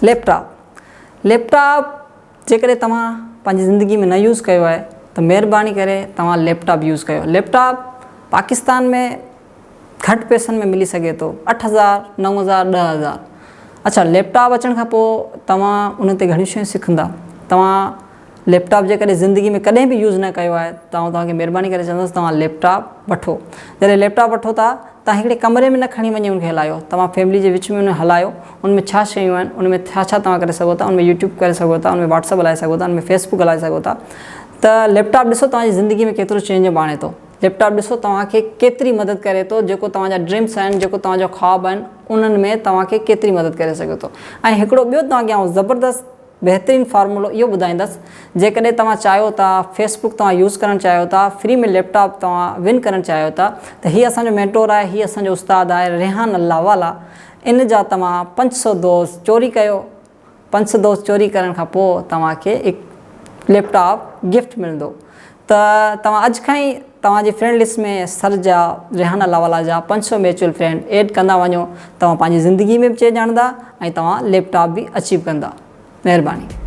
Laptop जेकॾहिं तव्हां पंहिंजी ज़िंदगी में न यूज़ कयो आहे त महिरबानी करे तव्हां लैपटॉप यूज़ कयो। लैपटॉप पाकिस्तान में घटि पैसनि में मिली सघे थो, 8,000, 9,000, 10,000। अच्छा, लैपटॉप अचण खां पोइ तव्हां उन ते घणियूं शयूं सिखंदा। तव्हां लैपटॉप जेकॾहिं ज़िंदगी में कॾहिं बि यूज़ न कयो आहे तव्हांखे महिरबानी करे चवंदुसि तव्हां लैपटॉप वठो। जॾहिं लैपटॉप वठो था तव्हां हिकिड़े कमरे में न खणी वञी उनखे हलायो, तव्हां फैमिली जे विच में उन हलायो। उनमें छा शयूं आहिनि, उनमें छा छा तव्हां करे सघो था, उनमें यूट्यूब करे सघो था, उनमें व्हाट्सअप हलाए सघो था, उनमें फेसबुक हलाए सघो था। त लैपटॉप ॾिसो तव्हांजी ज़िंदगी में केतिरो चेंज आणे थो। लैपटॉप ॾिसो तव्हांखे केतिरी मदद करे थो, जेको तव्हांजा ड्रीम्स आहिनि, जेको तव्हांजा ख़्वाब आहिनि, उन्हनि में तव्हांखे केतिरी मदद करे सघे थो। ऐं हिकिड़ो ॿियो तव्हांखे आउं ज़बरदस्त बहितरीनु फार्मूलो इहो ॿुधाईंदुसि। जेकॾहिं तव्हां चाहियो था फेसबुक तव्हां यूज़ करणु चाहियो था, फ्री में लैपटॉप तव्हां विन करणु चाहियो था, त हीअ असांजो मेंटोर आहे, हीअ असांजो उस्तादु आहे रेहान अल्लाहवाला। इन जा तव्हां 500 दोस्त चोरी कयो। 500 दोस्त चोरी करण खां पोइ तव्हांखे हिकु लैपटॉप गिफ्ट मिलंदो। त तव्हां अॼु खां ई तव्हांजी फ्रेंड लिस्ट में सर जा रेहान अल्लाहवाला जा 500 म्यूचुअल फ्रेंड ऐड कंदा वञो। तव्हां पंहिंजी ज़िंदगी में बि चेंज आणंदा ऐं तव्हां लैपटॉप बि अचीव कंदा। महिरबानी।